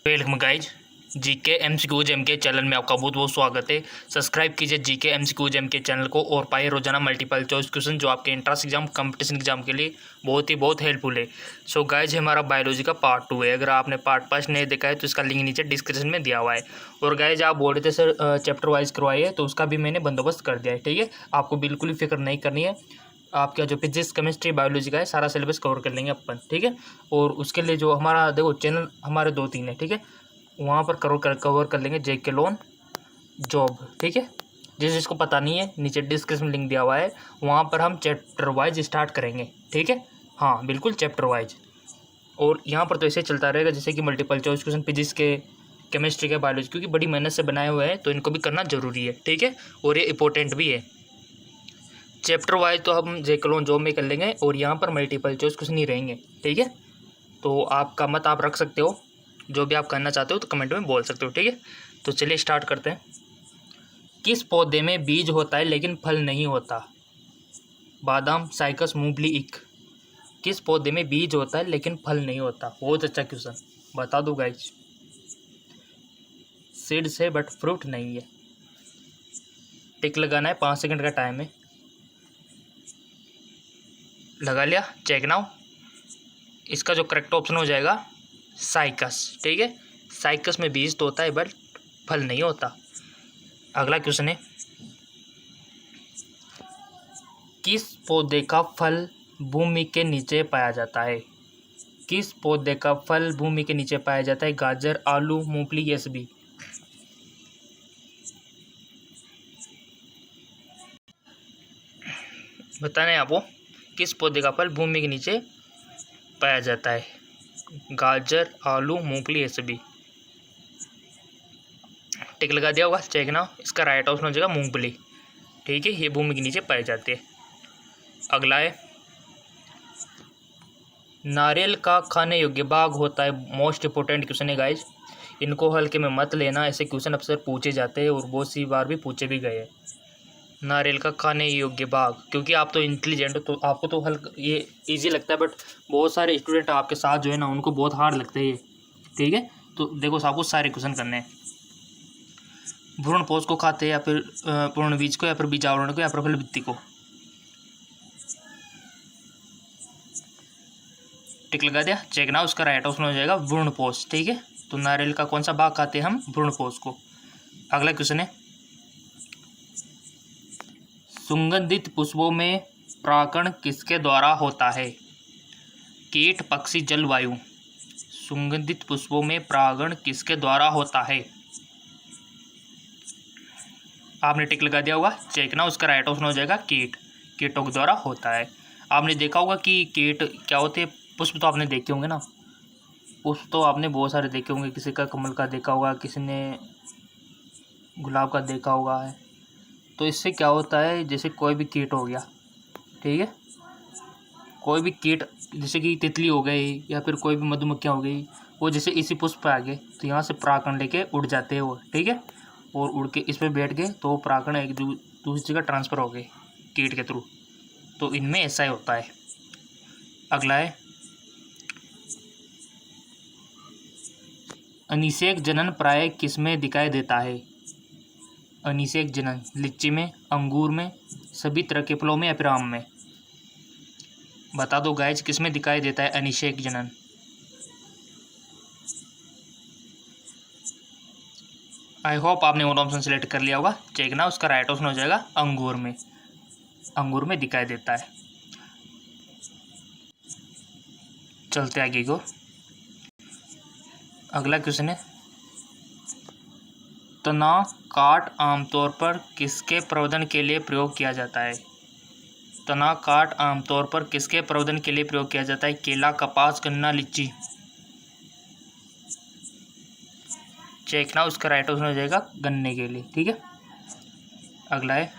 Welcome guys, GK MCQs MK channel में आपका बहुत बहुत स्वागत है। सब्सक्राइब कीजिए जीके एमसीक्यूज एमके चैनल को और पाइए रोजाना मल्टीपल चॉइस क्वेश्चन जो आपके एंट्रेंस एग्जाम कंपटीशन एग्जाम के लिए बहुत हेल्पफुल है। सो गाइज, हमारा बायोलॉजी का पार्ट 2 है। अगर आपने पार्ट 5 नहीं देखा है तो इसका लिंक नीचे डिस्क्रिप्शन में दिया हुआ है। और गाइज, आप बोल रहे थे सर चैप्टर वाइज करवाइए, तो उसका भी मैंने बंदोबस्त कर दिया है। ठीक है, आपको बिल्कुल भी फिक्र नहीं करनी है। आपका जो फिजिक्स केमिस्ट्री बायोलॉजी का है सारा सिलेबस कवर कर लेंगे अपन। ठीक है, और उसके लिए जो हमारा देखो चैनल हमारे 2-3 है। ठीक है, वहाँ पर कवर कर लेंगे जेके लोन जॉब। ठीक है, जिसको पता नहीं है नीचे डिस्क्रिप्शन में लिंक दिया हुआ है, वहाँ पर हम चैप्टर वाइज स्टार्ट करेंगे। ठीक है, हाँ बिल्कुल चैप्टर वाइज। और यहाँ पर तो ऐसे चलता रहेगा जैसे कि मल्टीपल चॉइस क्वेश्चन फिजिक्स के, केमिस्ट्री के, बायोलॉजी, क्योंकि बड़ी मेहनत से बनाए हुए हैं तो इनको भी करना जरूरी है। ठीक है, और ये इंपॉर्टेंट भी है। चैप्टर वाइज तो हम जेके लोन जॉब में कर लेंगे और यहाँ पर मल्टीपल चॉइस क्वेश्चन ही रहेंगे। ठीक है, तो आपका मत आप रख सकते हो, जो भी आप करना चाहते हो तो कमेंट में बोल सकते हो। ठीक है, तो चलिए स्टार्ट करते हैं। किस पौधे में बीज होता है लेकिन फल नहीं होता? बादाम, साइकस, मूंगफली, ईख। किस पौधे में बीज होता है लेकिन फल नहीं होता? बहुत अच्छा क्वेश्चन, बता दो गाइज। सीड्स है बट फ्रूट नहीं है। टिक लगाना है, 5 सेकंड का टाइम है। लगा लिया? Check now. इसका जो करेक्ट ऑप्शन हो जाएगा साइकस। ठीक है, साइकस में बीज तो होता है बट फल नहीं होता। अगला क्वेश्चन है, किस पौधे का फल भूमि के नीचे पाया जाता है? किस पौधे का फल भूमि के नीचे पाया जाता है? गाजर, आलू, मूंगफली या सभी? बताना है आपको, किस पौधे का फल भूमि के नीचे पाया जाता है? गाजर, आलू, मूंगफली या सभी? टिक लगा दिया होगा, चेक ना। इसका राइट ऑप्शन हो जाएगा मूंगफली। ठीक है, ये भूमि के नीचे पाए जाते हैं। अगला है, नारियल का खाने योग्य भाग होता है। मोस्ट इंपोर्टेंट क्वेश्चन है गाइज, इनको हल्के में मत लेना। ऐसे क्वेश्चन अक्सर पूछे जाते हैं और बहुत सी बार भी पूछे भी गए हैं। नारियल का खाने योग्य भाग, क्योंकि आप तो इंटेलिजेंट हो तो आपको तो हल्का ये इजी लगता है, बट बहुत सारे स्टूडेंट आपके साथ जो है ना उनको बहुत हार्ड लगता है ये। ठीक है, तो देखो आपको सारे क्वेश्चन करने हैं। भ्रूण पोष को खाते हैं या फिर पूर्ण बीज को, या फिर बीजावरण को, या फिर फलभित्ति को? टिक लगा दिया, चेक ना। उसका राइट ऑप्शन हो जाएगा भ्रूणपोष। ठीक है, तो नारियल का कौन सा भाग खाते हैं हम? भ्रूणपोष को। अगला क्वेश्चन है, सुगंधित पुष्पों में परागण किसके द्वारा होता है? कीट, पक्षी, जलवायु? सुगंधित पुष्पों में परागण किसके द्वारा होता है? आपने टिक लगा दिया होगा, चेक ना। उसका राइट ऑप्शन हो जाएगा कीट, कीटों के द्वारा होता है। आपने देखा होगा कि कीट क्या होते हैं। पुष्प तो आपने देखे होंगे ना, पुष्प तो आपने बहुत सारे देखे होंगे। किसी का कमल का देखा होगा, किसी ने गुलाब का देखा होगा है। तो इससे क्या होता है, जैसे कोई भी कीट हो गया, ठीक है, कोई भी कीट जैसे कि तितली हो गई या फिर कोई भी मधुमक्खियाँ हो गई, वो जैसे इसी पुष्प पे आ गए तो यहाँ से परागकण लेके उड़ जाते हैं वो। ठीक है, और उड़ के इस पर बैठ गए तो परागकण एक दूसरी जगह ट्रांसफ़र हो गए कीट के थ्रू। तो इनमें ऐसा ही होता है। अगला है, अनिषेक जनन प्राय किस में दिखाई देता है? अनिषेक जनन लीची में, अंगूर में, सभी तरह के फलों में, या फिर आम में? बता दो गाइज, किस में दिखाई देता है अनिषेक जनन? आई होप आपने वो ऑप्शन सेलेक्ट कर लिया होगा। चेक ना, उसका राइट ऑप्शन हो जाएगा अंगूर में। अंगूर में दिखाई देता है। चलते आगे को। अगला क्वेश्चन है, तना काट आमतौर पर किसके प्रवर्धन के लिए प्रयोग किया जाता है? तना काट आमतौर पर किसके प्रवर्धन के लिए प्रयोग किया जाता है? केला, कपास, गन्ना, लीची? चेक ना, उसका राइट ऑप्शन हो जाएगा गन्ने के लिए। ठीक है, अगला है,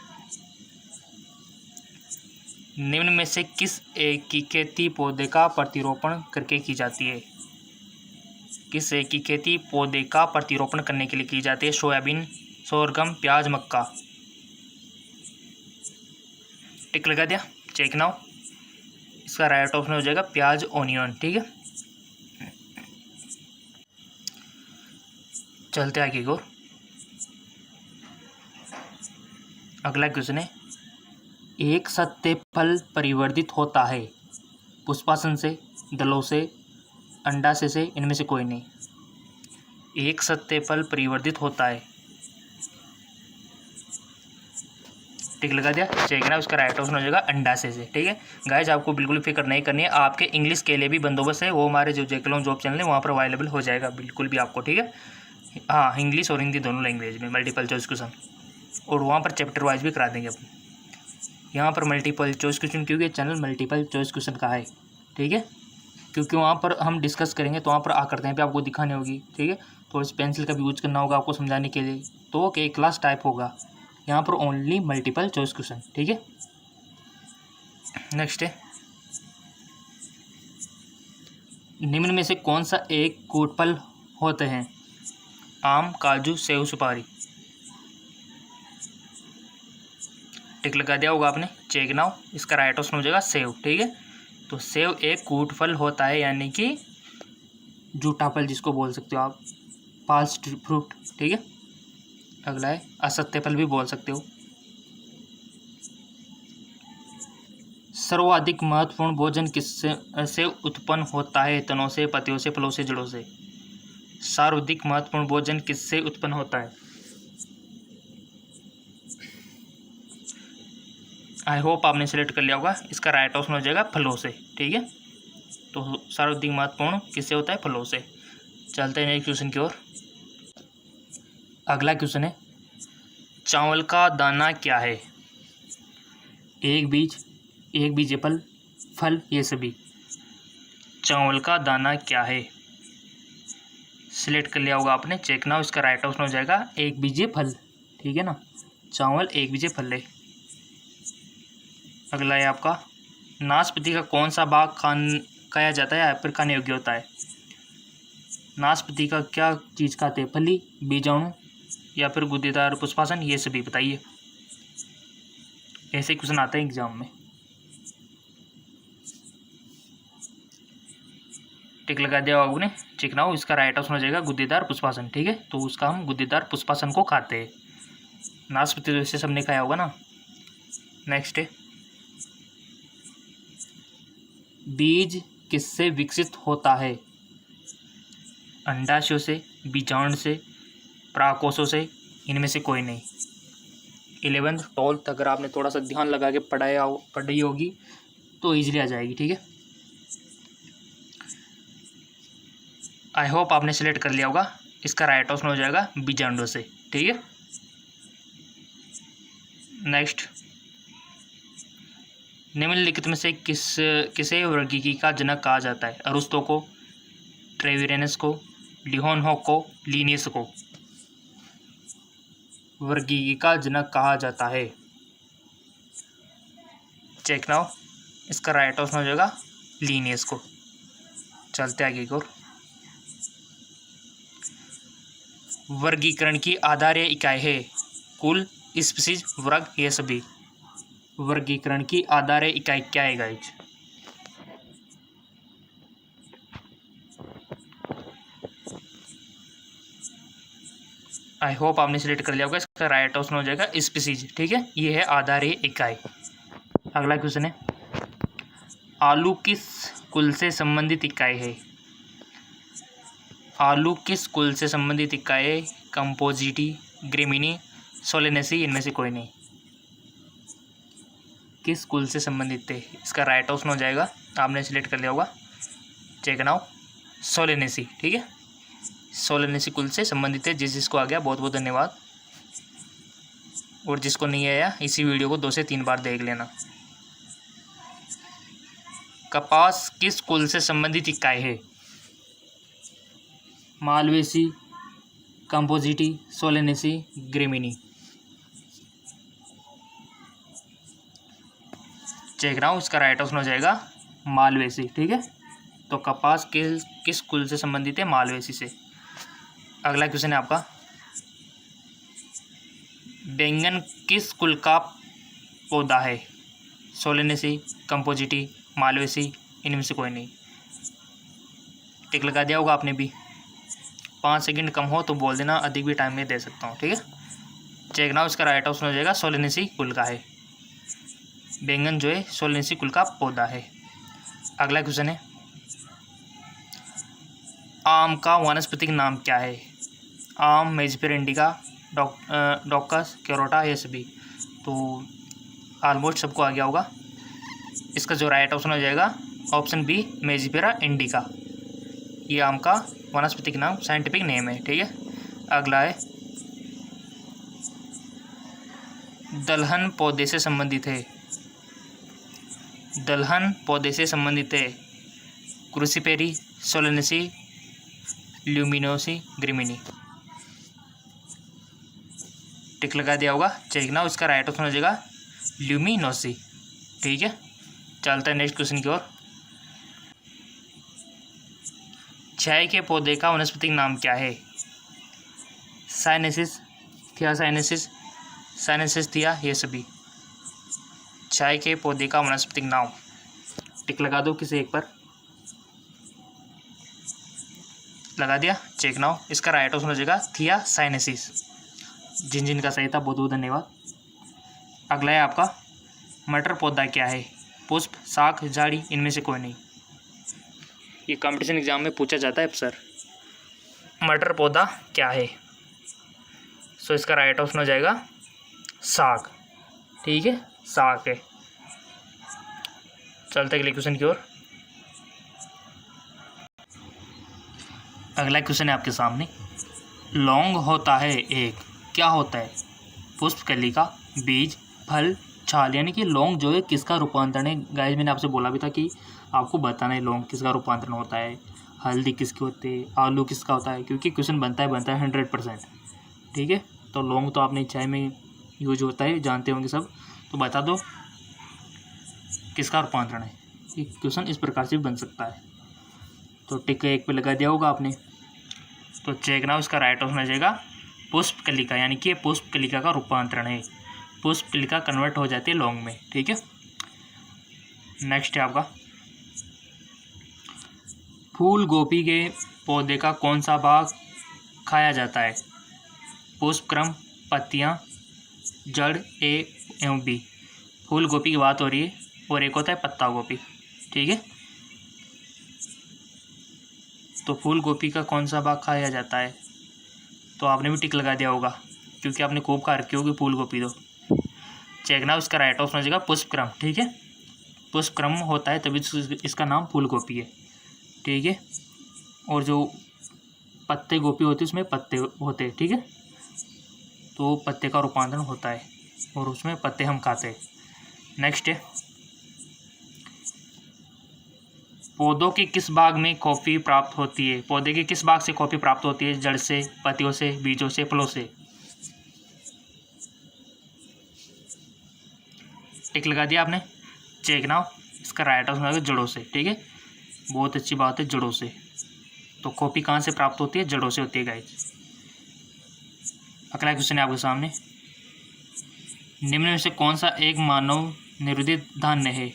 निम्न में से किस एक की खेती पौधे का प्रतिरोपण करके की जाती है? किस एक की खेती पौधे का प्रतिरोपण करने के लिए की जाती है? सोयाबीन, सोरगम, प्याज, मक्का? टिक लगा दिया, चेक नाउ। इसका राइट ऑप्शन हो जाएगा प्याज, ऑनियन। ठीक है, चलते आगे की ओर। अगला क्वेश्चन है, एक सत्य फल परिवर्तित होता है पुष्पासन से, दलों से, अंडाशय से, इनमें से कोई नहीं। एक सत्य फल परिवर्तित होता है, टिक लगा दिया, चेक ना, उसका राइट ऑप्शन हो जाएगा अंडाशय से। ठीक है गाइज, आपको बिल्कुल फिक्र नहीं करनी है, आपके इंग्लिश के लिए भी बंदोबस्त है, वो हमारे जो जेके जॉब चैनल है वहाँ पर अवेलेबल हो जाएगा बिल्कुल भी आपको। ठीक है, हाँ, इंग्लिश और हिंदी दोनों लैंग्वेज में मल्टीपल चॉइस क्वेश्चन, और वहाँ पर चैप्टर वाइज भी करा देंगे अपन। यहाँ पर मल्टीपल चॉइस क्वेश्चन, क्योंकि चैनल मल्टीपल चॉइस क्वेश्चन का है। ठीक है, क्योंकि वहाँ पर हम डिस्कस करेंगे तो वहाँ पर आकर पे आपको दिखानी होगी। ठीक है, थोड़ी सी पेंसिल का भी यूज करना होगा आपको समझाने के लिए, तो एक क्लास टाइप होगा यहाँ पर, ओनली मल्टीपल चॉइस क्वेश्चन। ठीक है, नेक्स्ट है, निम्न में से कौन सा एक गुटफल होते हैं? आम, काजू, सेव, सुपारी। टिक लगा दिया होगा आपने, चेक नाउ, इसका राइट ऑप्शन हो जाएगा सेव। ठीक है, तो सेव एक गुटफल होता है, यानी कि झूठा फल जिसको बोल सकते हो आप, फॉल्स फ्रूट। ठीक है, अगला है असत्य फल भी बोल सकते हो। सर्वाधिक महत्वपूर्ण भोजन किससे से उत्पन्न होता है? तनों से, पत्तियों से, फलों से, जड़ों से। सर्वाधिक महत्वपूर्ण भोजन किससे उत्पन्न होता है? आई होप आपने सिलेक्ट कर लिया होगा, इसका राइट ऑप्शन हो जाएगा फलों से। ठीक है, तो सर्वाधिक महत्वपूर्ण किससे होता है? फलों से। चलते हैं नेक्स्ट क्वेश्चन की ओर। अगला क्वेश्चन है, चावल का दाना क्या है? एक बीज, एक बीज फल, फल, ये सभी। चावल का दाना क्या है? सिलेक्ट कर लिया होगा आपने, चेक नाउ, इसका राइट ऑप्शन हो जाएगा एक बीजे फल। ठीक है ना, चावल एक बीजे फल है। अगला है आपका, नाशपाती का कौन सा भाग खाया जाता है या फिर खाने योग्य होता है? नाशपाती का क्या चीज़ खाते हैं? फली, बीजाणु, या फिर गुद्देदार पुष्पासन, ये सभी बताइए। ऐसे क्वेश्चन आते हैं एग्जाम में। टिक लगा दिया होगा आपने, चेक नाउ, इसका राइट ऑप्शन हो जाएगा गुद्देदार पुष्पासन। ठीक है, तो उसका हम गुद्देदार पुष्पासन को खाते हैं। नाशपाती तो इससे सबने खाया होगा ना। नेक्स्ट है, बीज किससे विकसित होता है? अंडाशयों से, बीजाणु से, परागकोशों से, इनमें से कोई नहीं। 11th 12th अगर आपने थोड़ा सा ध्यान लगा के पढ़ी होगी तो ईजिली आ जाएगी। ठीक है, आई होप आपने सिलेक्ट कर लिया होगा, इसका राइट ऑप्शन हो जाएगा बीजाणु से। ठीक है, नेक्स्ट, निम्नलिखित में से किसे वर्गीकी का जनक कहा जाता है? अरुस्तो को, ट्रेविरेनस को, लिहोनहॉक को, लीनियस को। वर्गीकी का जनक कहा जाता है, चेक नाउ, इसका राइट ऑप्शन हो जाएगा लीनियस को। चलते आगे की ओर। वर्गीकरण की आधारीय इकाई है कुल, स्पीशीज, वर्ग, ये सभी। वर्गीकरण की आधारीय इकाई क्या है गाइज? आई होप आपने सिलेक्ट कर लिया होगा, इसका राइट ऑप्शन हो जाएगा स्पीशीज। ठीक है, ये है आधारीय इकाई। अगला क्वेश्चन है, आलू किस कुल से संबंधित इकाई है? आलू किस कुल से संबंधित इकाई है? कंपोजिटी, ग्रेमिनी, सोलेनेसी, इनमें से कोई नहीं। किस कुल से संबंधित है? इसका राइट ऑप्शन हो जाएगा, आपने सिलेक्ट कर लिया होगा, चेक नाउ, सोलेनेसी। ठीक है, सोलेनेसी कुल से संबंधित है। जिसको आ गया बहुत बहुत धन्यवाद, और जिसको नहीं आया इसी वीडियो को 2 से 3 बार देख लेना। कपास किस कुल से संबंधित इकाई है? Malvaceae, Compositae, Solanaceae, Gramineae. Check रहा हूँ, इसका राइट ऑप्शन हो जाएगा मालवेसी। ठीक है, तो कपास किस कुल से संबंधित है? मालवेसी से। अगला क्वेश्चन है आपका, बैंगन किस कुल का पौधा है? सोलेनेसी, कंपोजिटी, मालवेसी, इनमें से कोई नहीं। टिक लगा दिया होगा आपने भी। 5 सेकंड कम हो तो बोल देना, अधिक भी टाइम में दे सकता हूँ, ठीक है। चेक नाउ, इसका राइट ऑप्शन हो जाएगा सोलेनेसी कुल का है। बैंगन जो है सोलेनेसी कुल का पौधा है। अगला क्वेश्चन है, आम का वानस्पतिक नाम क्या है? आम, मेजिफेरा इंडिका, डॉकस, कैरोटा, ये सभी। तो ऑलमोस्ट सबको आ गया होगा। इसका जो राइट ऑप्शन हो जाएगा ऑप्शन बी, मेजिफेरा इंडिका। ये आम का वनस्पतिक नाम, साइंटिफिक नेम है, ठीक है। अगला है, दलहन पौधे से संबंधित है। दलहन पौधे से संबंधित है क्रूसीपेरी, सोलेनेसी, ल्यूमिनोसी, ग्रीमिनी। टिक लगा दिया होगा। चेक नाउ, इसका राइट ऑप्शन हो जाएगा ल्यूमिनोसी, ठीक है। चलता है नेक्स्ट क्वेश्चन की ओर। चाय के पौधे का वनस्पतिक नाम क्या है? साइनेसिस, थियासाइनेसिस, साइनेसिस, थिया, ये सभी। चाय के पौधे का वनस्पतिक नाम, टिक लगा दो किसी एक पर। लगा दिया। चेक नाउ, इसका राइट ऑप्शन हो जाएगा थियासाइनेसिस। जिन का सही था बहुत बहुत धन्यवाद। अगला है आपका, मटर पौधा क्या है? पुष्प, शाख, झाड़ी, इनमें से कोई नहीं। ये कंपटीशन एग्जाम में पूछा जाता है अक्सर। मटर पौधा क्या है? सो इसका राइट ऑप्शन हो जाएगा शाख, ठीक है, शाख है। चलते अगले क्वेश्चन की ओर। अगला क्वेश्चन है आपके सामने, लौंग होता है एक, क्या होता है? पुष्प, कलिका, बीज, फल, छाल। यानी कि लौंग जो है किसका रूपांतरण है? गाइस मैंने आपसे बोला भी था कि आपको बताना है लौंग किसका रूपांतरण होता है। हल्दी किसकी होती है, आलू किसका होता है, क्योंकि क्वेश्चन बनता है 100%, ठीक है। तो लौंग तो आपने चाय में यूज होता है, जानते होंगे सब। तो बता दो किसका रूपांतरण है। ये क्वेश्चन इस प्रकार से भी बन सकता है। तो टिक एक पे लगा दिया होगा आपने। तो चेक नाउ, इसका राइट ऑप्शन हो जाएगा पुष्प कलिका, यानी कि पुष्प कलिका का रूपांतरण है। पुष्प कलिका कन्वर्ट हो जाती है लौंग में, ठीक है। नेक्स्ट है आपका, फूल गोभी के पौधे का कौन सा भाग खाया जाता है? पुष्प, क्रम, पत्तियां, जड़, ए एवं बी। फूल गोभी की बात हो रही है और एक होता है पत्ता गोभी, ठीक है। तो फूल गोभी का कौन सा भाग खाया जाता है? तो आपने भी टिक लगा दिया होगा क्योंकि आपने खूब खा रखी होगी फूल गोभी। तो चेक नाउ, इसका राइट ऑप्शन हो जाएगा पुष्पक्रम, ठीक है। पुष्पक्रम होता है तभी इसका नाम फूल गोभी है, ठीक है। और जो पत्ते गोभी होती है उसमें पत्ते होते हैं, ठीक है। तो पत्ते का रूपांतरण होता है और उसमें पत्ते हम खाते हैं। नेक्स्ट है, पौधों के किस भाग में कॉफ़ी प्राप्त होती है? पौधे के किस भाग से कॉफ़ी प्राप्त होती है? जड़ से, पत्तियों से, बीजों से, फलों से। टिक लगा दिया आपने। चेक नाउ, इसका राइट ऑप्शन होगा जड़ों से, ठीक है। बहुत अच्छी बात है, जड़ों से। तो कॉफ़ी कहाँ से प्राप्त होती है? जड़ों से होती है गाइस। अगला क्वेश्चन है आपके सामने, निम्न में से कौन सा एक मानव निर्वृदित धान्य है?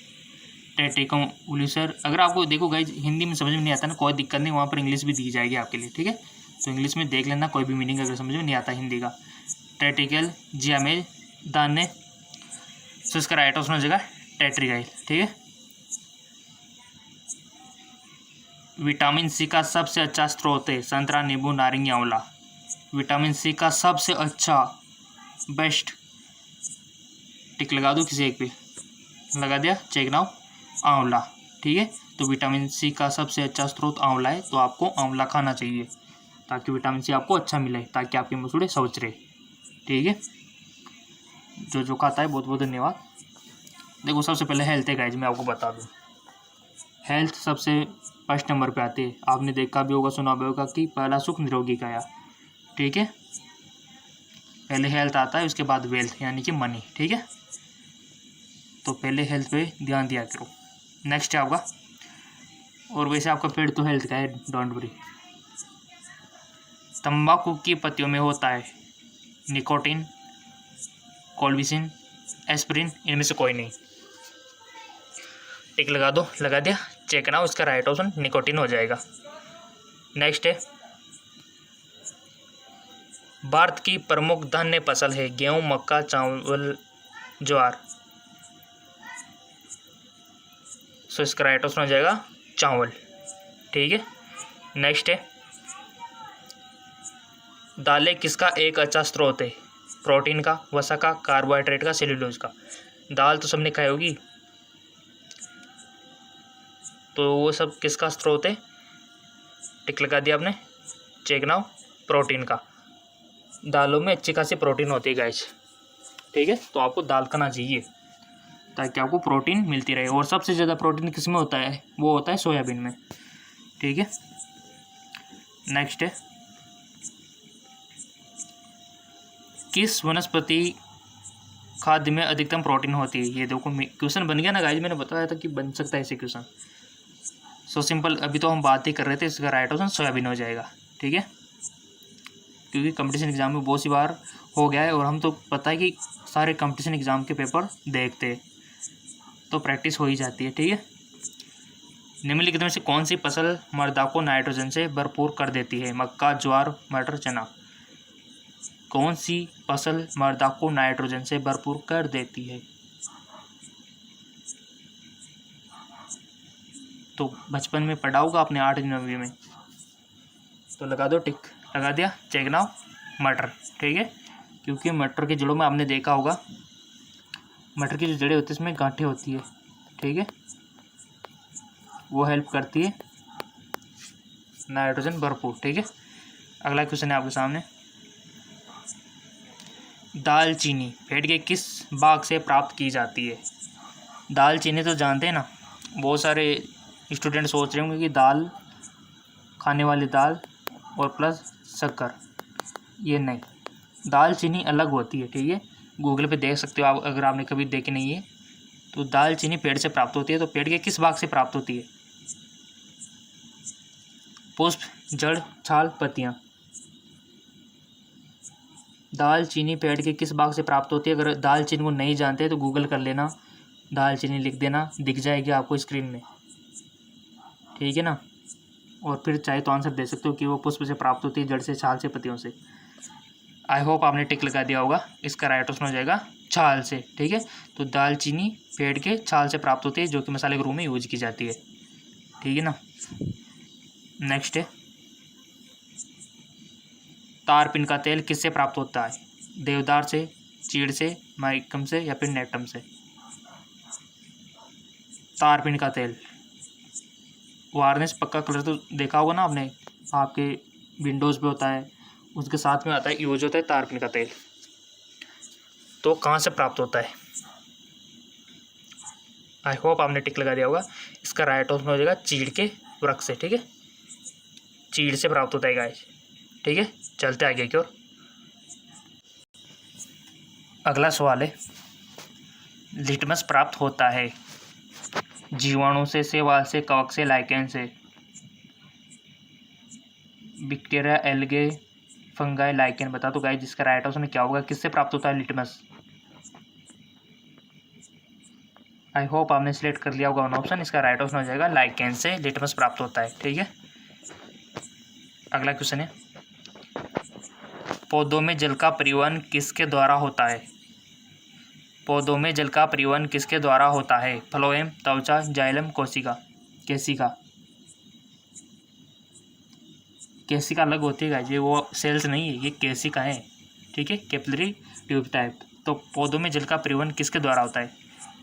टेटिकम, उलिसर। अगर आपको देखो गाइज हिंदी में समझ में नहीं आता ना, कोई दिक्कत नहीं, वहाँ पर इंग्लिश भी दी जाएगी आपके लिए, ठीक है। तो इंग्लिश में देख लेना, कोई भी मीनिंग अगर समझ में नहीं आता हिंदी का। टेटिकल, जियामेज, धान्य। सो इसका राइट ऑप्शन हो जाएगा टेट्रिगाइल, ठीक है। विटामिन सी का सबसे अच्छा स्रोत है संतरा, नींबू, नारंगी, आंवला। विटामिन सी का सबसे अच्छा, बेस्ट। टिक लगा दो किसी एक पे। लगा दिया। चेक नाउ, आंवला, ठीक है। तो विटामिन सी का सबसे अच्छा स्रोत आंवला है, तो आपको आंवला खाना चाहिए ताकि विटामिन सी आपको अच्छा मिले, ताकि आपके मसूड़े स्वच्छ रहे, ठीक है। जो खाता है बहुत बहुत धन्यवाद। देखो सबसे पहले हेल्थ है गाइज, मैं आपको बता दूँ, हेल्थ सबसे फर्स्ट नंबर पे आती है। आपने देखा भी होगा, सुना भी होगा कि पहला सुख निरोगी काया, ठीक है। पहले हेल्थ आता है, उसके बाद वेल्थ यानी कि मनी, ठीक है। तो पहले हेल्थ पे ध्यान दिया करो। नेक्स्ट है आपका, और वैसे आपका पेट तो हेल्थ का है, डोंट वरी। तंबाकू की पत्तियों में होता है निकोटीन, कोल्बिसिन, एस्पिरिन, इनमें से कोई नहीं। टिक लगा दो। लगा दिया। चेक ना, उसका राइट ऑप्शन निकोटीन हो जाएगा। नेक्स्ट है, भारत की प्रमुख धान्य फसल है गेहूं, मक्का, चावल, ज्वार। सो इसका राइट ऑप्शन हो जाएगा चावल। ठीक है, नेक्स्ट है दालें किसका एक अच्छा स्रोत है? प्रोटीन का, वसा का, कार्बोहाइड्रेट का, सेल्यूलोज का। दाल तो सबने खाई होगी, तो वो सब किसका स्रोत है? टिक लगा दिया आपने, चेक नाउ। प्रोटीन का। दालों में अच्छी खासी प्रोटीन होती है गाइस। ठीक है, तो आपको दाल खाना चाहिए ताकि आपको प्रोटीन मिलती रहे। और सबसे ज़्यादा प्रोटीन किस में होता है? वो होता है सोयाबीन में। ठीक है, नेक्स्ट है किस वनस्पति खाद्य में अधिकतम प्रोटीन होती है? ये देखो क्वेश्चन बन गया ना गाइस, मैंने बताया था कि बन सकता है ऐसे क्वेश्चन। सो सिंपल, अभी तो हम बात ही कर रहे थे, इसका राइट ऑप्शन सोयाबीन हो जाएगा। ठीक है, क्योंकि कंपटीशन एग्जाम में बहुत सी बार हो गया है और हम तो पता है कि सारे कंपटीशन एग्जाम के पेपर देखते हैं, तो प्रैक्टिस हो ही जाती है। ठीक है, निम्नलिखित में से कौन सी फसल मृदा को नाइट्रोजन से भरपूर कर देती है? मक्का, ज्वार, मटर, चना। कौन सी फसल मृदा को नाइट्रोजन से भरपूर कर देती है? तो बचपन में पढ़ा होगा आपने 8वीं 9वीं में, तो लगा दो टिक। लगा दिया, चेक नाउ। मटर। ठीक है, क्योंकि मटर की जड़ों में आपने देखा होगा, मटर की जो जड़ें होती है इसमें गांठें होती है। ठीक है, वो हेल्प करती है नाइट्रोजन भरपूर। ठीक है, अगला क्वेश्चन है आपके सामने। दालचीनी पेड़ के किस भाग से प्राप्त की जाती है? दालचीनी तो जानते हैं ना, बहुत सारे स्टूडेंट सोच रहे होंगे कि दाल, खाने वाली दाल और प्लस शक्कर, ये नहीं, दालचीनी अलग होती है। ठीक है, गूगल पे देख सकते हो आप, अगर आपने कभी देखी नहीं है तो। दालचीनी पेड़ से प्राप्त होती है, तो पेड़ के किस भाग से प्राप्त होती है? पुष्प, जड़, छाल, पत्तियाँ। दालचीनी पेड़ के किस भाग से प्राप्त होती है? अगर दालचीनी को नहीं जानते तो गूगल कर लेना, दालचीनी लिख देना, दिख जाएगी आपको स्क्रीन में। ठीक है ना, और फिर चाहे तो आंसर दे सकते हो कि वो पुष्प से प्राप्त होती है, जड़ से, छाल से, पत्तियों से। आई होप आपने टिक लगा दिया होगा। इसका राइट ऑप्शन हो जाएगा छाल से। ठीक है, तो दालचीनी पेड़ के छाल से प्राप्त होती है, जो कि मसाले के रूप में यूज की जाती है। ठीक है ना, नेक्स्ट है तारपीन का तेल किससे प्राप्त होता है? देवदार से, चीड़ से, माइकम से, या फिर नेटम से। तारपीन का तेल, वार्निश पक्का कलर तो देखा होगा ना आपने, आपके विंडोज़ पे होता है, उसके साथ में आता है, यूज होता है तारपीन का तेल। तो कहाँ से प्राप्त होता है? आई होप आपने टिक लगा दिया होगा। इसका राइट ऑप्शन हो जाएगा चीड़ के वृक्ष से। ठीक है, चीड़ से प्राप्त होता है गाइस। ठीक है, चलते आगे की ओर। अगला सवाल है लिटमस प्राप्त होता है जीवाणु से, शैवाल से, कवक से, लाइकेन से। Bacteria, algae, fungi, lichen. बता दो गाइस, जिसका राइट ऑप्शन क्या होगा? किससे प्राप्त होता है लिटमस? आई होप आपने सिलेक्ट कर लिया होगा वन ऑप्शन। इसका राइट ऑप्शन हो जाएगा लाइकेन से लिटमस प्राप्त होता है। ठीक है, अगला क्वेश्चन है पौधों में जल का परिवहन किसके द्वारा होता है? पौधों में जल का परिवहन किसके द्वारा होता है? फ्लोएम, त्वचा, जाइलम, कोशिका। केसिका। केसिका अलग होती है गाइस, ये वो सेल्स नहीं है, ये केसिका है। ठीक है, कैपिलरी ट्यूब टाइप। तो पौधों में जल का परिवहन किसके द्वारा होता है?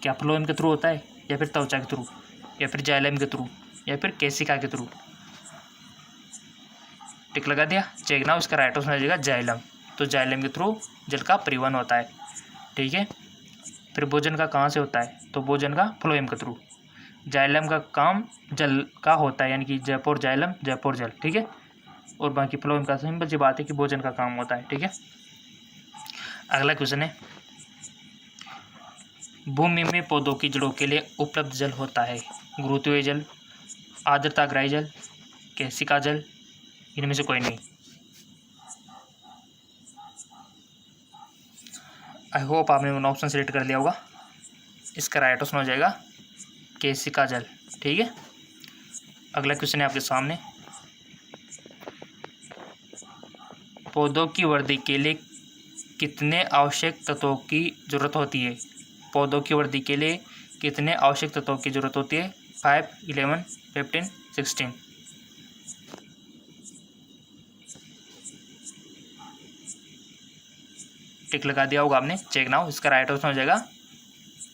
क्या फ्लोएम के थ्रू होता है, या फिर त्वचा के थ्रू, या फिर जाइलम के थ्रू, या फिर केसिका के थ्रू? टिक लगा दिया, चेक ना। उसका राइट ऑप्शन हो जाएगा जाइलम। तो जाइलम के थ्रू जल का परिवहन होता है। ठीक है, फिर भोजन का कहाँ से होता है? तो भोजन का फ्लोएम के थ्रू। जाइलम का काम जल का होता है, यानी कि जयपुर जाइलम, जयपुर जल। ठीक है, और बाकी फ्लोएम का सिंपल सी बात है कि भोजन का काम होता है। ठीक है, अगला क्वेश्चन है भूमि में पौधों की जड़ों के लिए उपलब्ध जल होता है गुरुत्वीय जल, आर्द्रताग्राही जल, केशिका जल, इनमें से कोई नहीं। आई होप आपने वन ऑप्शन सेलेक्ट कर लिया होगा। इसका राइट ऑप्शन हो जाएगा केशिका जल। ठीक है, अगला क्वेश्चन है आपके सामने पौधों की वृद्धि के लिए कितने आवश्यक तत्वों की जरूरत होती है? पौधों की वृद्धि के लिए कितने आवश्यक तत्वों की जरूरत होती है? 5, 11, 15, 16। टिक लगा दिया होगा आपने, चेक नाउ। इसका राइट आंसर हो जाएगा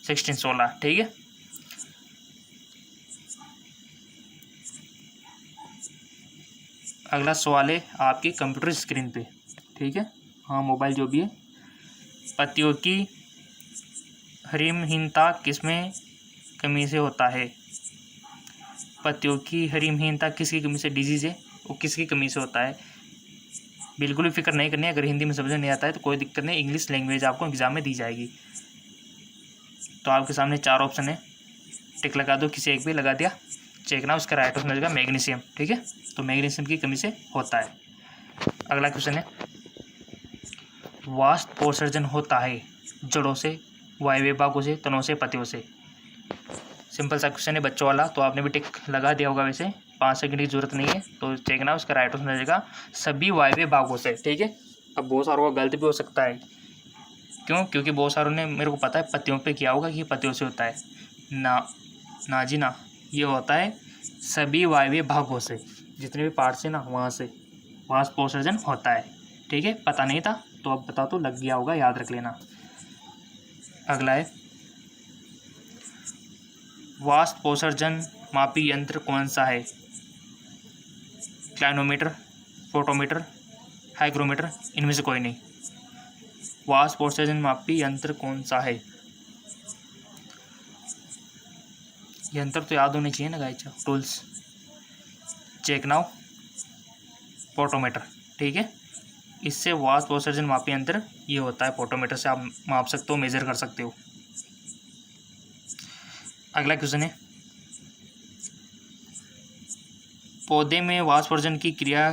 16, 16। ठीक है, अगला सवाल है आपकी कंप्यूटर स्क्रीन पे। ठीक है, हाँ मोबाइल जो भी है। पत्तियों की हरिमहीनता किसमें कमी से होता है? पत्तियों की हरिमहीनता किसकी कमी से, डिजीज है वो किसकी कमी से होता है? बिल्कुल भी फिक्र नहीं करनी है, अगर हिंदी में समझ नहीं आता है तो कोई दिक्कत नहीं, इंग्लिश लैंग्वेज आपको एग्जाम में दी जाएगी। तो आपके सामने 4 ऑप्शन है, टिक लगा दो, किसी एक भी लगा दिया, चेक ना। उसका राइट ऑप्शन मिलेगा मैग्नीशियम। ठीक है, तो मैग्नीशियम की कमी से होता है। अगला क्वेश्चन है, वाष्पोत्सर्जन होता है जड़ों से, वायवीय भागों से, तनों से, पत्तियों से? सिंपल सा क्वेश्चन है बच्चों वाला, तो आपने भी टिक लगा दिया होगा। वैसे 5 सेकंड की जरूरत नहीं है, तो चेक ना। उसका राइट ऑप्शन मिलेगा सभी वायवीय भागों से। ठीक है, अब बहुत सारों का गलत भी हो सकता है, क्यों? क्योंकि बहुत सारों ने, मेरे को पता है, पत्तियों पे किया होगा कि पत्तियों से होता है। ना जी ना, ये होता है सभी वायवीय भागों से, जितने भी पार्ट्स है ना वहाँ से वाष्पोत्सर्जन होता है। ठीक है, पता नहीं था तो अब बता तो लग गया होगा, याद रख लेना। अगला है, वाष्पोत्सर्जन मापी यंत्र कौन सा है? क्लाइनोमीटर, फोटोमीटर, हाइग्रोमीटर, इनमें से कोई नहीं। वाष्पोत्सर्जन मापी यंत्र कौन सा है? यंत्र तो याद होने चाहिए ना guys, tools. Check now, photometer. ठीक है, इससे वाष्पोत्सर्जन मापी यंत्र ये होता है, फोटोमीटर से आप माप सकते हो, मेजर कर सकते हो। अगला क्वेश्चन है, पौधे में वाष्पोत्सर्जन की क्रिया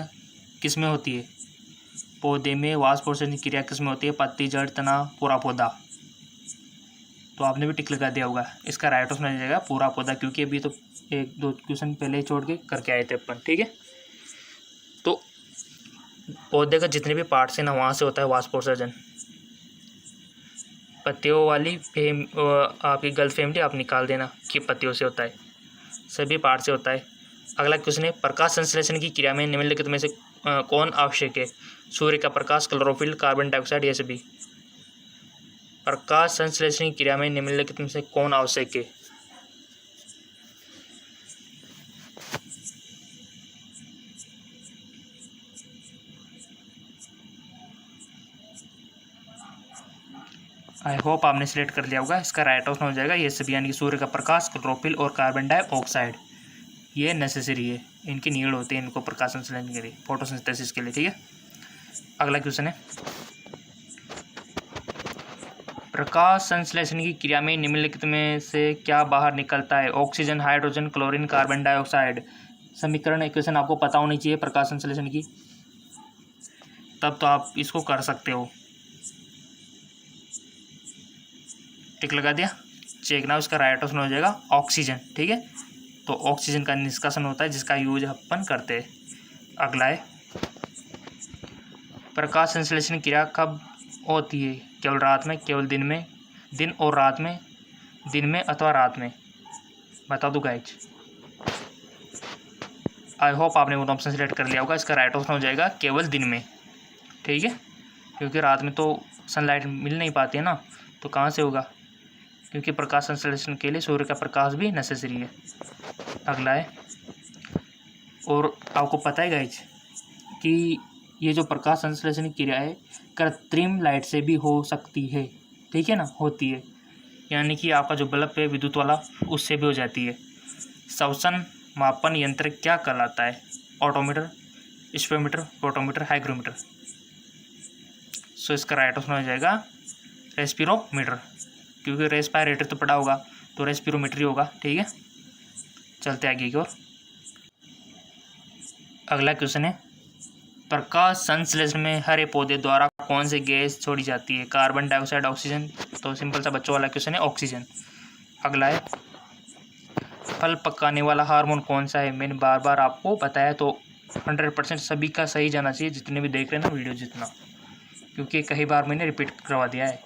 किस में होती है? पौधे में वाष्पोत्सर्जन की क्रिया किस में होती है? पत्ती, जड़, तना, पूरा पौधा? तो आपने भी टिक लगा दिया होगा। इसका राइट ऑप्शन आ जाएगा पूरा पौधा, क्योंकि अभी तो 1-2 क्वेश्चन पहले ही छोड़ के करके आए थे अपन। ठीक है, तो पौधे का जितने भी पार्ट्स हैं ना वहाँ से होता है वाष्पोत्सर्जन। पत्तियों वाली आपकी गलत फैमिली आप निकाल देना कि पत्तियों से होता है, सभी पार्ट से होता है। अगला क्वेश्चन है, प्रकाश संश्लेषण की क्रिया में निम्नलिखित में से कौन आवश्यक है? सूर्य का प्रकाश, क्लोरोफिल, कार्बन डाइऑक्साइड, ये सभी? प्रकाश संश्लेषण की क्रिया में निम्नलिखित में से कौन आवश्यक है? आई होप आपने सिलेक्ट कर लिया होगा। इसका राइट ऑप्शन हो जाएगा ये सभी, यानी कि सूर्य का प्रकाश, क्लोरोफिल और कार्बन डाइऑक्साइड, ये नेसेसरी है, इनकी नीड होती है इनको प्रकाश संश्लेषण के लिए, फोटोसिंथेसिस के लिए। ठीक है, अगला क्वेश्चन है, प्रकाश संश्लेषण की क्रिया में निम्नलिखित में से क्या बाहर निकलता है? Oxygen, hydrogen, chlorine, carbon dioxide? समीकरण इक्वेशन आपको पता होनी चाहिए प्रकाश संश्लेषण की, तब तो आप इसको कर सकते हो। टिक लगा दिया, चेक ना। उसका राइट ऑप्शन हो जाएगा ऑक्सीजन। ठीक है, तो ऑक्सीजन का निष्कासन होता है जिसका यूज अपन करते हैं। अगला है, प्रकाश संश्लेषण क्रिया कब होती है? केवल रात में, केवल दिन में, दिन और रात में, दिन में अथवा रात में? बता दो गाइज। आई होप आपने वो ऑप्शन सेलेक्ट कर लिया होगा। इसका राइट ऑप्शन हो जाएगा केवल दिन में। ठीक है, क्योंकि रात में तो सनलाइट मिल नहीं पाती है ना, तो कहाँ से होगा? क्योंकि प्रकाश संश्लेषण के लिए सूर्य का प्रकाश भी नेसेसरी है। अगला है, और आपको पता है गाइज कि ये जो प्रकाश संश्लेषण की क्रिया है कृत्रिम लाइट से भी हो सकती है। ठीक है ना, होती है, यानी कि आपका जो बल्ब है विद्युत वाला, उससे भी हो जाती है। श्वसन मापन यंत्र क्या कहलाता है? Altimeter, spectrometer, photometer, hygrometer? So इसका राइट ऑप्शन हो जाएगा रेस्पिरोमीटर, क्योंकि रेस्पिरेटर तो पड़ा होगा तो रेस्पिरोमीटर ही होगा। ठीक है, चलते आगे की ओर। अगला क्वेश्चन है, प्रकाश संश्लेषण में हरे पौधे द्वारा कौन सी गैस छोड़ी जाती है? Carbon dioxide, oxygen? तो सिंपल सा बच्चों वाला क्वेश्चन है, ऑक्सीजन। अगला है, फल पकाने वाला हार्मोन कौन सा है? मैंने बार बार आपको बताया तो 100% सभी का सही जाना चाहिए, जितने भी देख रहे हैं ना वीडियो जितना, क्योंकि कई बार मैंने रिपीट करवा दिया है।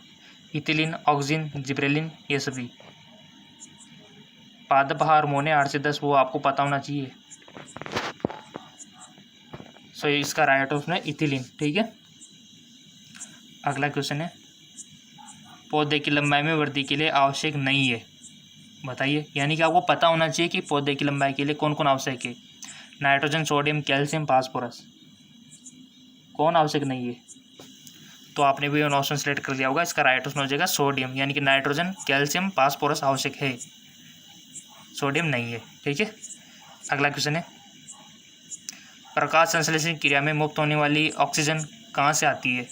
इथिलीन, ऑक्सिन, जिब्रेलिन, ये सभी पादप हार्मोन है 8 से 10, वो आपको पता होना चाहिए। सो इसका राइट ऑप्शन है इथिलीन। ठीक है, अगला क्वेश्चन है, पौधे की लंबाई में वृद्धि के लिए आवश्यक नहीं है, बताइए। यानी कि आपको पता होना चाहिए कि पौधे की लंबाई के लिए कौन कौन आवश्यक है। नाइट्रोजन, सोडियम, कैल्शियम, फास्फोरस, कौन आवश्यक नहीं है? तो आपने भी ऑप्शन सेलेक्ट कर लिया होगा। इसका राइट ऑप्शन हो जाएगा सोडियम, यानी कि नाइट्रोजन, कैल्शियम, फास्फोरस आवश्यक है, सोडियम नहीं है। ठीक है, अगला क्वेश्चन है, प्रकाश संश्लेषण क्रिया में मुक्त होने वाली ऑक्सीजन कहाँ से आती है?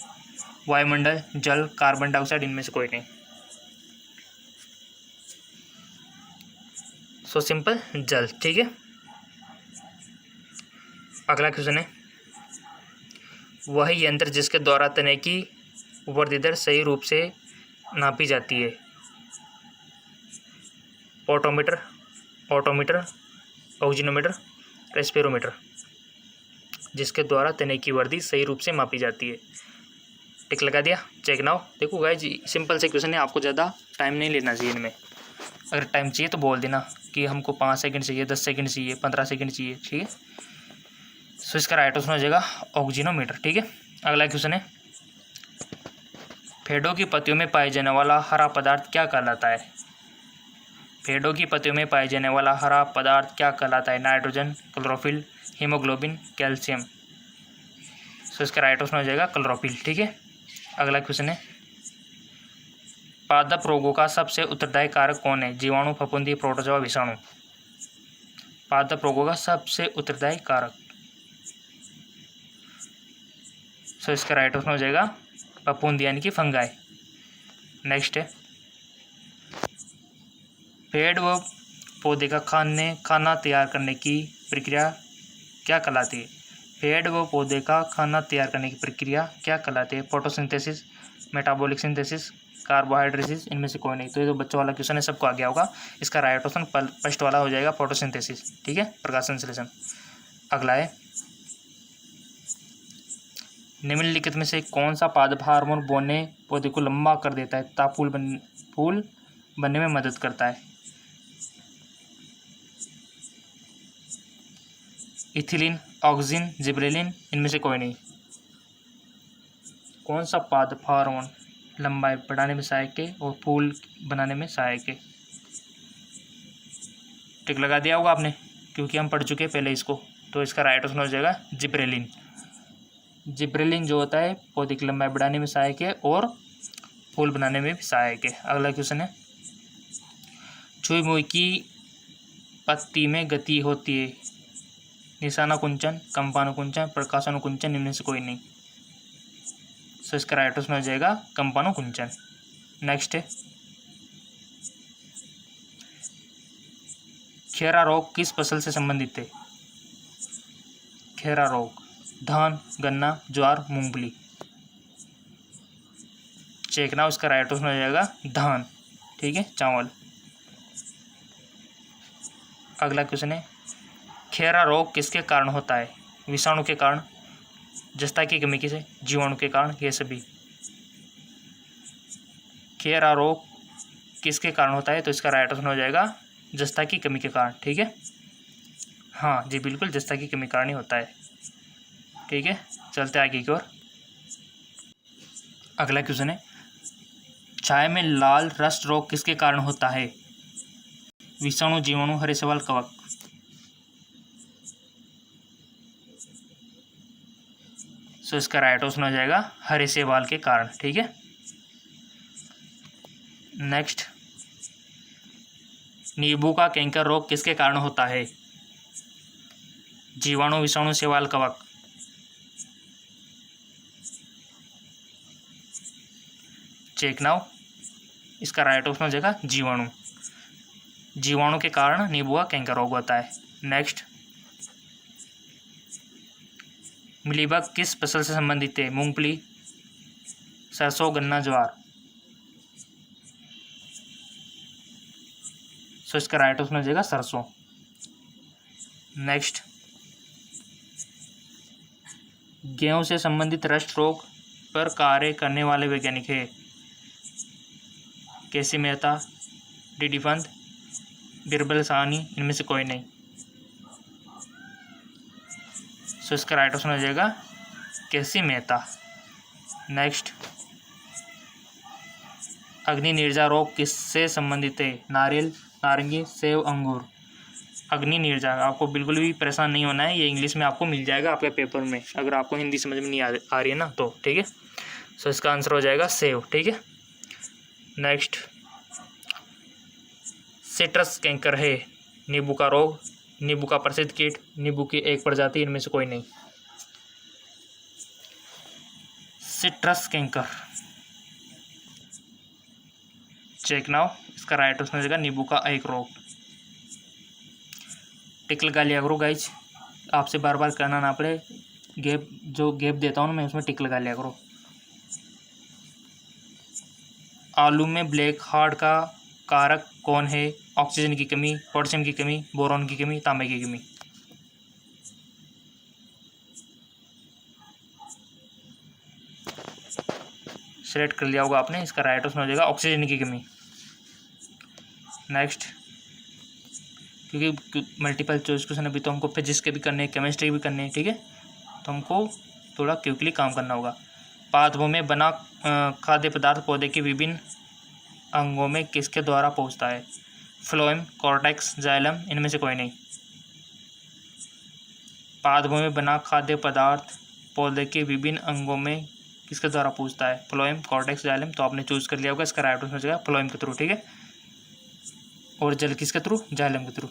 वायुमंडल, जल, कार्बन डाइऑक्साइड, इनमें से कोई नहीं। सो सिंपल, जल। ठीक है, अगला क्वेश्चन है, वह यंत्र जिसके द्वारा तने की वृद्धि दर सही रूप से नापी जाती है? पोटोमीटर, ऑटोमीटर, ऑक्सीजनोमीटर, रेस्पिरोमीटर, जिसके द्वारा तने की वृद्धि सही रूप से मापी जाती है। टिक लगा दिया, चेक नाउ। देखो गाइस, सिंपल से क्वेश्चन है, आपको ज़्यादा टाइम नहीं लेना चाहिए इनमें। अगर टाइम चाहिए तो बोल देना कि हमको 5 सेकंड चाहिए, 10 सेकंड चाहिए, 15 सेकंड चाहिए। ठीक है, सो इसका राइट ऑप्शन हो जाएगा ऑक्सीजनोमीटर। ठीक है, अगला क्वेश्चन है, पेड़ों की पत्तियों में पाए जाने वाला हरा पदार्थ क्या कहलाता है? पेड़ों की पत्तियों में पाए जाने वाला हरा पदार्थ क्या कहलाता है? Nitrogen, chlorophyll, haemoglobin, calcium. So इसका राइट ऑप्शन हो जाएगा क्लोरोफिल। ठीक है, अगला क्वेश्चन है, पादप रोगों का सबसे उत्तरदायी कारक कौन है? जीवाणु, फफूंदी, प्रोटोजोआ, विषाणु। पादप रोगों का सबसे उत्तरदायी कारक, सो इसका राइट ऑप्शन हो जाएगा फफूंदी, यानी कि फंगाई। नेक्स्ट है, पेड़ व पौधे का खाना तैयार करने की प्रक्रिया क्या कहलाती है? पेड़ व पौधे का खाना तैयार करने की प्रक्रिया क्या कहलाती है? फोटोसिंथेसिस, मेटाबॉलिक सिंथेसिस, कार्बोहाइड्रेसिस, इनमें से कोई नहीं। तो ये तो बच्चों वाला क्वेश्चन है, सबको आ गया होगा। इसका राइट ऑप्शन फर्स्ट वाला हो जाएगा, फोटोसिंथेसिस। ठीक है, प्रकाश संश्लेषण। अगला है, निम्नलिखित में से कौन सा पादप हार्मोन बोने पौधे को लंबा कर देता है तथा फूल बनने में मदद करता है? इथिलीन, ऑक्सिन, जिब्रेलिन, इनमें से कोई नहीं। कौन सा पादप हार्मोन लंबाई बढ़ाने में सहायक है और फूल बनाने में सहायक है? टिक लगा दिया होगा आपने, क्योंकि हम पढ़ चुके हैं पहले इसको। तो इसका राइट ऑप्शन हो जाएगा जिब्रेलिन। जिब्रेलिन जो होता है पौधे की लंबाई बढ़ाने में सहायक है और फूल बनाने में भी सहायक है। अगला क्वेश्चन है, छुई मुई की पत्ती में गति होती है? निशानुकुंचन, कंपानुकुंचन, प्रकाशानुकुंचन, इनमें से कोई नहीं। सो इसका राइट ऑप्शन हो जाएगा कंपानुकुंचन। नेक्स्ट है, खैरा रोग किस फसल से संबंधित है? खैरा रोग, धान, गन्ना, ज्वार, मूंगफली। चेक ना, उसका राइट ऑप्शन हो जाएगा धान। ठीक है, चावल। अगला क्वेश्चन है, खैरा रोग किसके कारण होता है? विषाणु के कारण, जस्ता की कमी से, जीवाणु के कारण, ये सभी। खैरा रोग किसके कारण होता है? तो इसका राइट ऑप्शन हो जाएगा जस्ता की कमी के कारण। ठीक है, हाँ जी बिल्कुल, जस्ता की कमी कारण ही होता है। ठीक है, चलते आगे की ओर। अगला क्वेश्चन है, चाय में लाल रस्ट रोग किसके कारण होता है? विषाणु, जीवाणु, हरे शैवाल, कवक। सो इसका राइट ऑप्शन हो जाएगा हरे शैवाल के कारण। ठीक है, नेक्स्ट, नींबू का कैंकर रोग किसके कारण होता है? जीवाणु, विषाणु, शैवाल, कवक। चेक नाउ, इसका राइट ऑप्शन हो जाएगा जीवाणु। जीवाणु के कारण नींबू का कैंकर रोग होता है। नेक्स्ट, मिलीबग किस फसल से संबंधित है? मूंगफली, सरसों, गन्ना, ज्वार। सो इसका राइट ऑप्शन हो जाएगा सरसों। नेक्स्ट, गेहूं से संबंधित रस्ट रोग पर कार्य करने वाले वैज्ञानिक है? केसी मेहता, डी पंत, बिरबल साहनी, इनमें से कोई नहीं। सो इसका राइट ऑप्शन हो जाएगा केसी मेहता। नेक्स्ट, अग्नि निर्जा रोग किससे संबंधित है? नारियल, नारंगी, सेब, अंगूर। अग्नि निर्जा, आपको बिल्कुल भी परेशान नहीं होना है, ये इंग्लिश में आपको मिल जाएगा आपके पेपर में, अगर आपको हिंदी समझ में नहीं आ रही है ना तो, ठीक है। सो इसका आंसर हो जाएगा सेब, ठीक है। नेक्स्ट, सिट्रस कैंकर है? नींबू का रोग, नींबू का प्रसिद्ध कीट, नींबू की एक प्रजाति, इनमें से कोई नहीं। Citrus canker, check now. इसका राइट ऑप्शन हो जाएगा नींबू का एक रोग। टिक लगा लिया करो गाइज, आपसे बार बार कहना ना पड़े, गैप जो गैप देता हूँ मैं उसमें टिक लगा लिया करो। आलू में ब्लैक हार्ट का कारक कौन है? ऑक्सीजन की कमी, पोटेशियम की कमी, बोरॉन की कमी, तांबे की कमी। सेलेक्ट कर लिया होगा आपने, इसका राइट ऑप्शन हो जाएगा ऑक्सीजन की कमी। नेक्स्ट, क्योंकि मल्टीपल चॉइस क्वेश्चन अभी तो हमको फिजिक्स के भी करने हैं, केमिस्ट्री भी करने हैं, ठीक है, तो हमको थोड़ा क्विकली काम करना होगा। पादपों में बना खाद्य पदार्थ पौधे के विभिन्न अंगों में किसके द्वारा पहुंचता है? फ्लोएम, कॉर्टेक्स, जाइलम, इनमें से कोई नहीं। पादपों में बना खाद्य पदार्थ पौधे के विभिन्न अंगों में किसके द्वारा पहुंचता है? Phloem, cortex, xylem. तो आपने चूज कर लिया होगा, इसका राइट आंसर हो जाएगा फ्लोएम के थ्रू, ठीक है। और जल किसके थ्रू? जाइलम के थ्रू।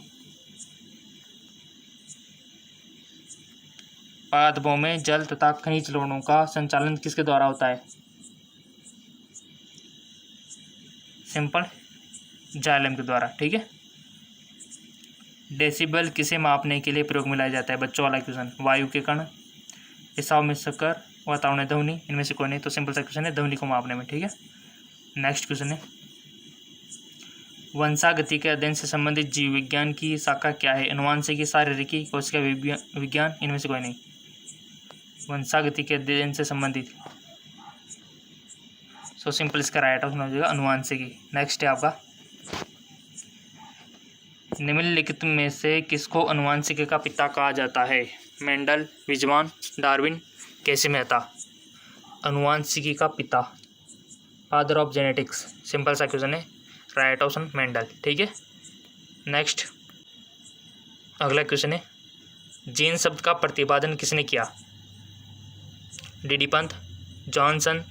पादपों में जल तथा खनिज लवणों का संचालन किसके द्वारा होता है? सिंपल, जाइलम के द्वारा, ठीक है। डेसिबल किसे मापने के लिए प्रयोग में लाया जाता है? बच्चों वाला क्वेश्चन। वायु के कण, रिसाव में शक्कर, वातावरण ध्वनि, इनमें से कोई नहीं। तो सिंपल सा क्वेश्चन है ध्वनि को मापने में, ठीक है। नेक्स्ट क्वेश्चन है, वंशागति के अध्ययन से संबंधित जीव विज्ञान की शाखा क्या है? अनुवांशिकी, शारीरिकी, कोशिका विज्ञान, इनमें से कोई नहीं। वंशागति के अध्ययन से संबंधित, सो सिंपल इसका राइट ऑप्शन हो जाएगा अनुवांशिकी। नेक्स्ट है आपका, निम्नलिखित में से किसको अनुवांशिकी का पिता कहा जाता है? मेंडल, विजमान, डार्विन, केसी मेहता। अनुवांशिकी का पिता, फादर ऑफ जेनेटिक्स, सिंपल सा क्वेश्चन है, राइट ऑप्शन मेंडल, ठीक है। नेक्स्ट, अगला क्वेश्चन है, जीन शब्द का प्रतिपादन किसने किया? D Pant, Johnson,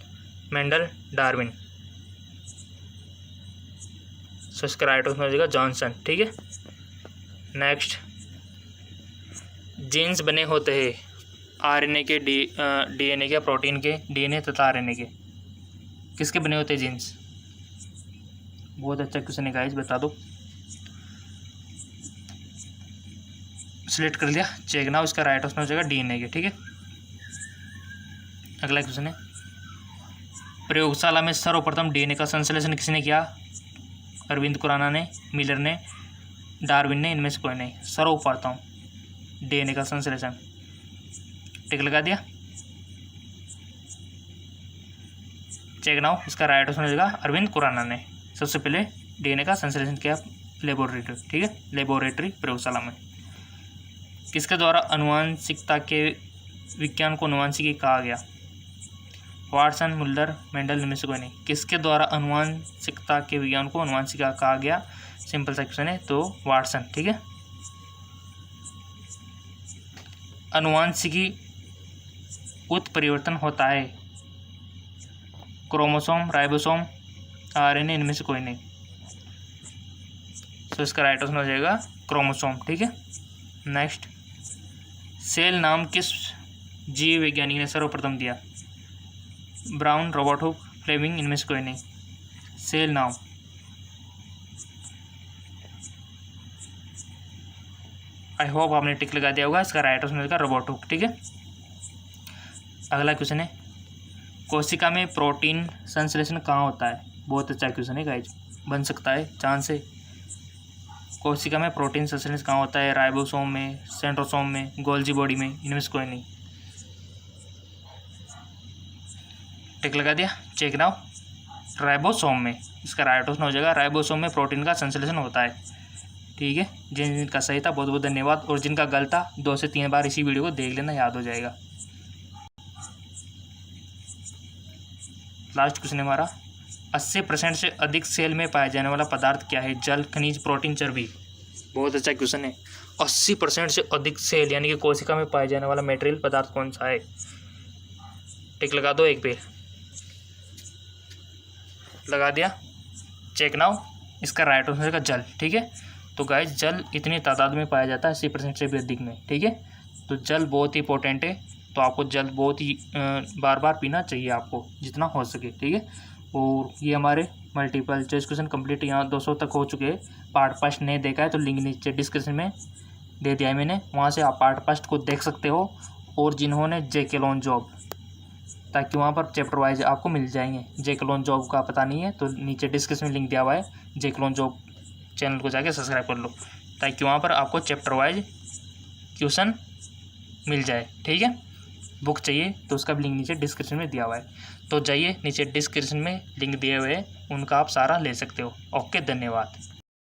Mendel, Darwin. So इसका राइट ऑप्शन हो जाएगा जॉनसन, ठीक है। नेक्स्ट, जीन्स बने होते हैं आरएनए के, डीएनए के, प्रोटीन के, डीएनए तथा आरएनए के, किसके बने होते हैं जीन्स? बहुत अच्छा क्वेश्चन है गाइस, बता दो। सिलेक्ट कर लिया, चेक नाउ। इसका राइट ऑप्शन हो जाएगा डीएनए के, ठीक है। अगला क्वेश्चन है, प्रयोगशाला में सर्वप्रथम डीएनए का संश्लेषण किसने किया? अरविंद खुराना ने, मिलर ने, डार्विन ने, इनमें से कोई नहीं। सर्वप्रथम डीएनए का संश्लेषण, टिक लगा दिया, चेक नाउ। इसका राइट ऑप्शन हो जाएगा अरविंद खुराना ने सबसे पहले डीएनए का संश्लेषण किया लेबोरेटरी, ठीक है, लेबोरेटरी प्रयोगशाला में। किसके द्वारा अनुवांशिकता के विज्ञान को अनुवांशिकी कहा गया? वाटसन, मुल्लर, मेंडल, इनमें से कोई नहीं। किसके द्वारा अनुवांशिकता के विज्ञान को अनुवांशिका कहा गया? सिंपल सा क्वेश्चन है, तो वाटसन, ठीक है। अनुवांशिकी उत्परिवर्तन होता है क्रोमोसोम, राइबोसोम, आरएनए, इनमें से कोई नहीं। तो इसका राइट ऑप्शन हो जाएगा क्रोमोसोम, ठीक है। नेक्स्ट, सेल नाम किस जीव वैज्ञानिक ने सर्वप्रथम दिया? ब्राउन, रॉबर्ट हुक, फ्लेमिंग, इनमें से कोई नहीं। सेल नाम, आई होप आपने टिक लगा दिया होगा। इसका राइट ऑप्शन होगा रॉबर्ट हुक, ठीक है। अगला क्वेश्चन है, कोशिका में प्रोटीन संश्लेषण कहाँ होता है? बहुत अच्छा क्वेश्चन है गाइज, बन सकता है चांस है। कोशिका में प्रोटीन संश्लेषण कहाँ होता है? राइबोसोम में, सेंट्रोसोम में, गोल्जी बॉडी में, इनमें से कोई नहीं। टिक लगा दिया, चेक नाउ। राइबोसोम में इसका राइट ऑप्शन हो जाएगा। राइबोसोम में प्रोटीन का संश्लेषण होता है। ठीक है, जिनका सही था बहुत बहुत धन्यवाद, और जिनका गलत था 2 से 3 बार इसी वीडियो को देख लेना, याद हो जाएगा। लास्ट क्वेश्चन है हमारा, 80% से अधिक सेल में पाया जाने वाला पदार्थ क्या है? जल, खनिज, प्रोटीन, चर्बी। बहुत अच्छा क्वेश्चन है। 80% से अधिक सेल यानी कि कोशिका में पाया जाने वाला मटेरियल पदार्थ कौन सा है? टिक लगा दो एक पे, लगा दिया, चेक नाउ। इसका राइट आंसर का जल। ठीक है, तो गाइस जल इतनी तादाद में पाया जाता है 80% से भी अधिक में। ठीक है, तो जल बहुत ही इंपॉर्टेंट है, तो आपको जल बहुत ही बार बार पीना चाहिए आपको, जितना हो सके। ठीक है, और ये हमारे मल्टीपल चॉइस क्वेश्चन कंप्लीट यहाँ 200 तक हो चुके हैं। पार्ट फर्स्ट नहीं देखा है तो लिंक नीचे डिस्क्रिप्शन में दे दिया है मैंने, वहाँ से आप पार्ट फर्स्ट को देख सकते हो। और जिन्होंने जेके लोन जॉब, ताकि वहाँ पर चैप्टर वाइज आपको मिल जाएंगे। जेके लोन जॉब का पता नहीं है तो नीचे डिस्क्रिप्शन में लिंक दिया हुआ है, जेके लोन जॉब चैनल को जाके सब्सक्राइब कर लो, ताकि वहाँ पर आपको चैप्टर वाइज क्वेश्चन मिल जाए। ठीक है, बुक चाहिए तो उसका भी लिंक नीचे डिस्क्रिप्शन में दिया हुआ है, तो जाइए नीचे डिस्क्रिप्शन में लिंक दिए हुए हैं, उनका आप सारा ले सकते हो। ओके, धन्यवाद।